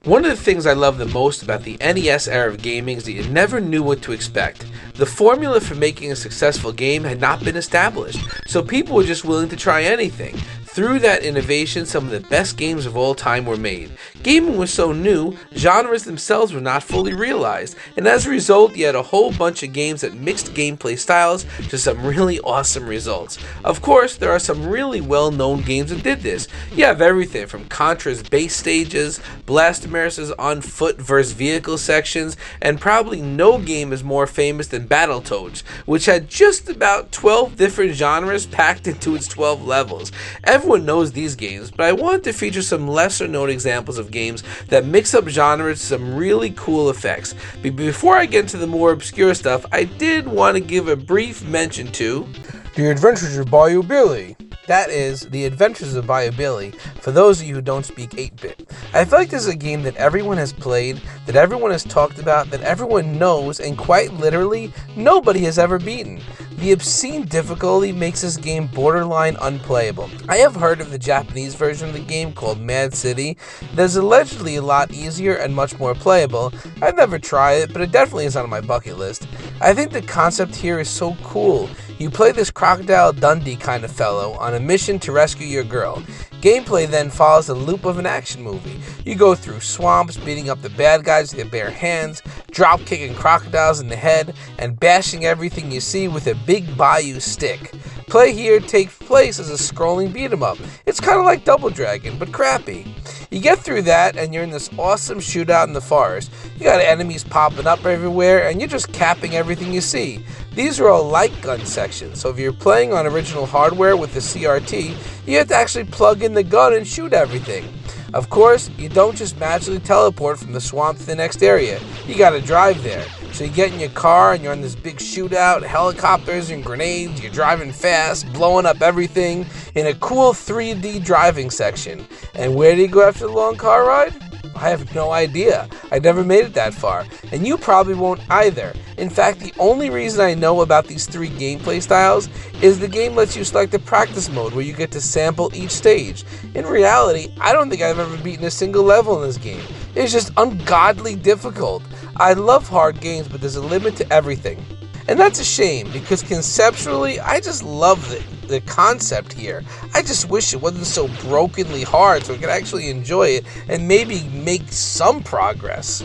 One of the things I love the most about the NES era of gaming is that you never knew what to expect. The formula for making a successful game had not been established, so people were just willing to try anything. Through that innovation, some of the best games of all time were made. Gaming was so new, genres themselves were not fully realized, and as a result, you had a whole bunch of games that mixed gameplay styles to some really awesome results. Of course, there are some really well-known games that did this. You have everything from Contra's base stages, Blastmaster's on-foot versus vehicle sections, and probably no game is more famous than Battletoads, which had just about 12 different genres packed into its 12 levels. Everyone knows these games, but I wanted to feature some lesser known examples of games that mix up genres to some really cool effects. But before I get into the more obscure stuff, I did want to give a brief mention to The Adventures of Bayou Billy. That is, The Adventures of Bayou Billy, for those of you who don't speak 8-bit. I feel like this is a game that everyone has played, that everyone has talked about, that everyone knows, and quite literally, nobody has ever beaten. The obscene difficulty makes this game borderline unplayable. I have heard of the Japanese version of the game called Mad City that is allegedly a lot easier and much more playable. I've never tried it, but it definitely is on my bucket list. I think the concept here is so cool. You play this Crocodile Dundee kind of fellow on a mission to rescue your girl. Gameplay then follows the loop of an action movie. You go through swamps, beating up the bad guys with your bare hands, drop kicking crocodiles in the head, and bashing everything you see with a big Bayou stick. Play here takes place as a scrolling beat 'em up. It's kind of like Double Dragon, but crappy. You get through that and you're in this awesome shootout in the forest. You got enemies popping up everywhere and you're just capping everything you see. These are all light gun sections, so if you're playing on original hardware with the CRT, you have to actually plug in the gun and shoot everything. Of course, you don't just magically teleport from the swamp to the next area. You gotta drive there. So you get in your car and you're on this big shootout, helicopters and grenades, you're driving fast, blowing up everything in a cool 3D driving section. And where do you go after the long car ride? I have no idea. I never made it that far, and you probably won't either. In fact, the only reason I know about these three gameplay styles is the game lets you select the practice mode where you get to sample each stage. In reality, I don't think I've ever beaten a single level in this game. It's just ungodly difficult. I love hard games, but there's a limit to everything. And that's a shame, because conceptually, I just love the concept here. I just wish it wasn't so brokenly hard so I could actually enjoy it and maybe make some progress.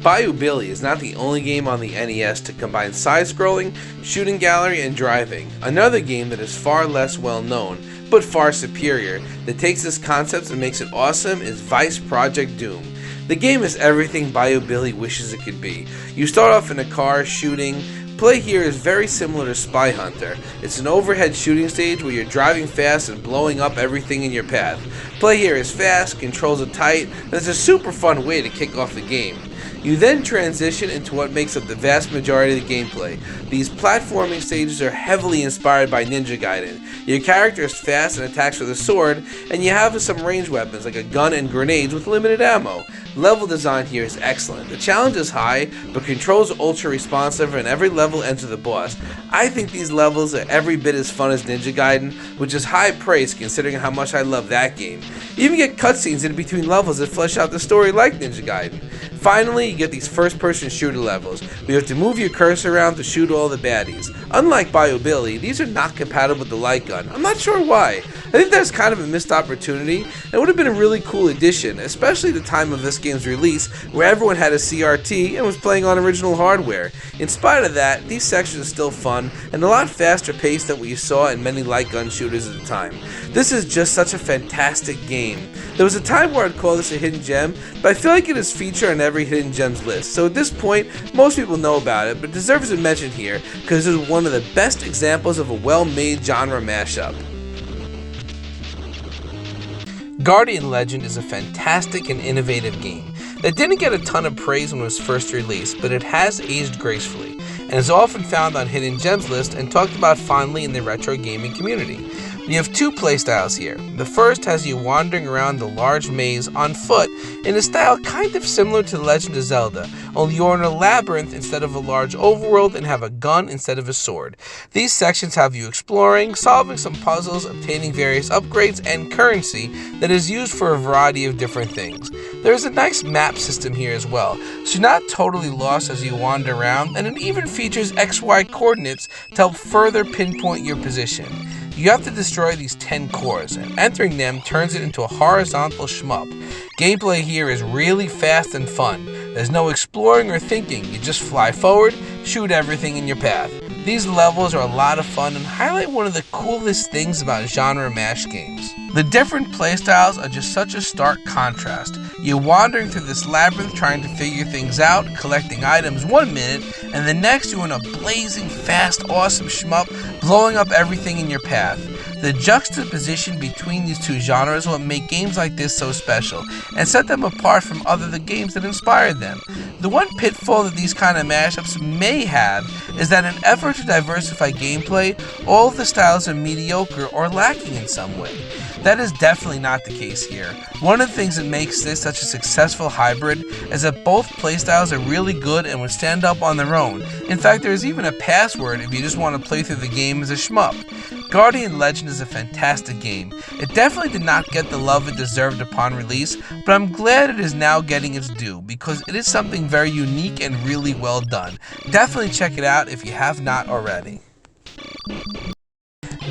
Bayou Billy is not the only game on the NES to combine side-scrolling, shooting gallery, and driving. Another game that is far less well known, but far superior, that takes this concept and makes it awesome is Vice Project Doom. The game is everything Bayou Billy wishes it could be. You start off in a car shooting. Play here is very similar to Spy Hunter. It's an overhead shooting stage where you're driving fast and blowing up everything in your path. Play here is fast, controls are tight, and it's a super fun way to kick off the game. You then transition into what makes up the vast majority of the gameplay. These platforming stages are heavily inspired by Ninja Gaiden. Your character is fast and attacks with a sword, and you have some ranged weapons like a gun and grenades with limited ammo. Level design here is excellent. The challenge is high, but controls are ultra responsive, and every level ends with a boss. I think these levels are every bit as fun as Ninja Gaiden, which is high praise considering how much I love that game. You even get cutscenes in between levels that flesh out the story like Ninja Gaiden. Finally, you get these first-person shooter levels, where you have to move your cursor around to shoot all the baddies. Unlike Bayou Billy, these are not compatible with the light gun. I'm not sure why. I think that's kind of a missed opportunity, and it would have been a really cool addition, especially at the time of this game's release, where everyone had a CRT and was playing on original hardware. In spite of that, these sections are still fun, and a lot faster paced than what you saw in many light gun shooters at the time. This is just such a fantastic game. There was a time where I'd call this a hidden gem, but I feel like it is featured on every hidden gems list, so at this point, most people know about it, but it deserves a mention here, because it is one of the best examples of a well-made genre mashup. Guardian Legend is a fantastic and innovative game that didn't get a ton of praise when it was first released, but it has aged gracefully, and is often found on hidden gems lists and talked about fondly in the retro gaming community. You have two playstyles here. The first has you wandering around the large maze on foot in a style kind of similar to The Legend of Zelda, only you're in a labyrinth instead of a large overworld and have a gun instead of a sword. These sections have you exploring, solving some puzzles, obtaining various upgrades and currency that is used for a variety of different things. There is a nice map system here as well, so you're not totally lost as you wander around, and it even features XY coordinates to help further pinpoint your position. You have to destroy these 10 cores, and entering them turns it into a horizontal shmup. Gameplay here is really fast and fun. There's no exploring or thinking, you just fly forward, shoot everything in your path. These levels are a lot of fun and highlight one of the coolest things about genre mash games. The different playstyles are just such a stark contrast. You're wandering through this labyrinth trying to figure things out, collecting items 1 minute, and the next you're in a blazing fast, awesome shmup, blowing up everything in your path. The juxtaposition between these two genres will make games like this so special, and set them apart from other games that inspired them. The one pitfall that these kind of mashups may have is that in an effort to diversify gameplay, all of the styles are mediocre or lacking in some way. That is definitely not the case here. One of the things that makes this such a successful hybrid is that both playstyles are really good and would stand up on their own. In fact, there is even a password if you just want to play through the game as a shmup. Guardian Legend is a fantastic game. It definitely did not get the love it deserved upon release, but I'm glad it is now getting its due because it is something very unique and really well done. Definitely check it out if you have not already.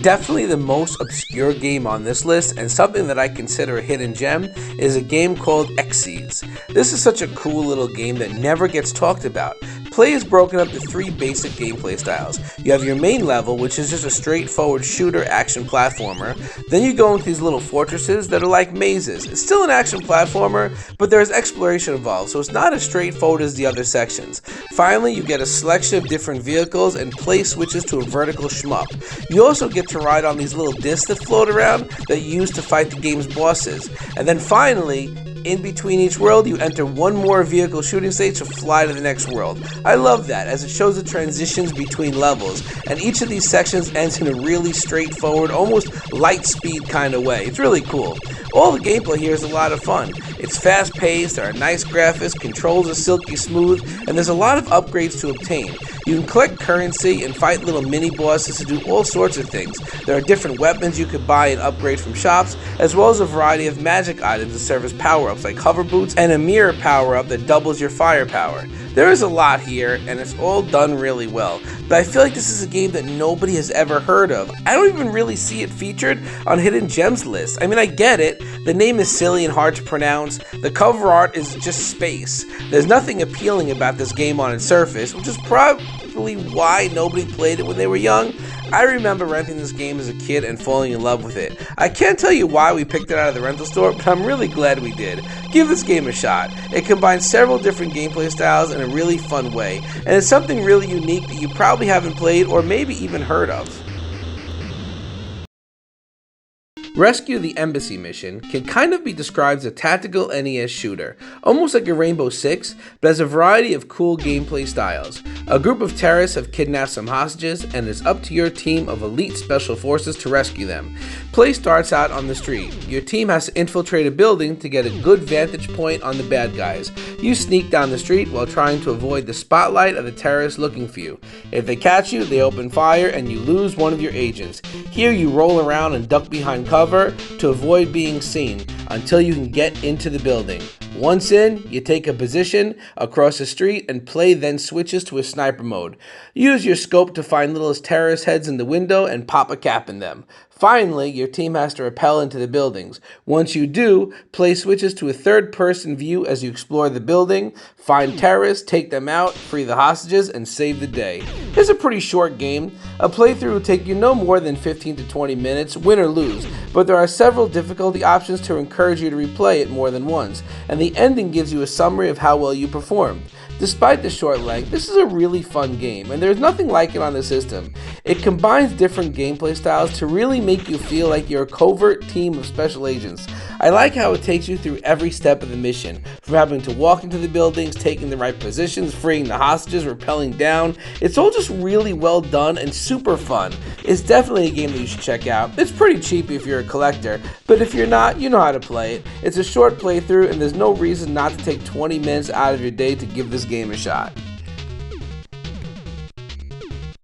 Definitely the most obscure game on this list, and something that I consider a hidden gem, is a game called Xexyz. This is such a cool little game that never gets talked about. Play is broken up into 3 basic gameplay styles. You have your main level, which is just a straightforward shooter action platformer. Then you go into these little fortresses that are like mazes. It's still an action platformer, but there's exploration involved, so it's not as straightforward as the other sections. Finally, you get a selection of different vehicles and play switches to a vertical shmup. You also get to ride on these little discs that float around that you use to fight the game's bosses. And then finally, in between each world, you enter one more vehicle shooting stage to fly to the next world. I love that, as it shows the transitions between levels, and each of these sections ends in a really straightforward, almost light speed kind of way. It's really cool. All the gameplay here is a lot of fun. It's fast paced, there are nice graphics, controls are silky smooth, and there's a lot of upgrades to obtain. You can collect currency and fight little mini bosses to do all sorts of things. There are different weapons you could buy and upgrade from shops, as well as a variety of magic items that serve as power-ups like hover boots and a mirror power-up that doubles your firepower. There is a lot here, and it's all done really well, but I feel like this is a game that nobody has ever heard of. I don't even really see it featured on Hidden Gems lists. I mean, I get it. The name is silly and hard to pronounce. The cover art is just space. There's nothing appealing about this game on its surface, which is probably why nobody played it when they were young. I remember renting this game as a kid and falling in love with it. I can't tell you why we picked it out of the rental store, but I'm really glad we did. Give this game a shot. It combines several different gameplay styles in a really fun way, and it's something really unique that you probably haven't played or maybe even heard of. Rescue the Embassy mission can kind of be described as a tactical NES shooter, almost like a Rainbow Six, but has a variety of cool gameplay styles. A group of terrorists have kidnapped some hostages, and it's up to your team of elite special forces to rescue them. Play starts out on the street. Your team has to infiltrate a building to get a good vantage point on the bad guys. You sneak down the street while trying to avoid the spotlight of the terrorists looking for you. If they catch you, they open fire and you lose one of your agents. Here you roll around and duck behind cover to avoid being seen until you can get into the building. Once in, you take a position across the street and play then switches to a sniper mode. Use your scope to find little terrorist heads in the window and pop a cap in them. Finally, your team has to rappel into the buildings. Once you do, play switches to a third-person view as you explore the building, find terrorists, take them out, free the hostages, and save the day. It's a pretty short game. A playthrough will take you no more than 15 to 20 minutes, win or lose, but there are several difficulty options to encourage you to replay it more than once, and the ending gives you a summary of how well you performed. Despite the short length, this is a really fun game, and there's nothing like it on the system. It combines different gameplay styles to really make you feel like you're a covert team of special agents. I like how it takes you through every step of the mission, from having to walk into the buildings, taking the right positions, freeing the hostages, rappelling down. It's all just really well done and super fun. It's definitely a game that you should check out. It's pretty cheap if you're a collector, but if you're not, you know how to play it. It's a short playthrough and there's no reason not to take 20 minutes out of your day to give this game a shot.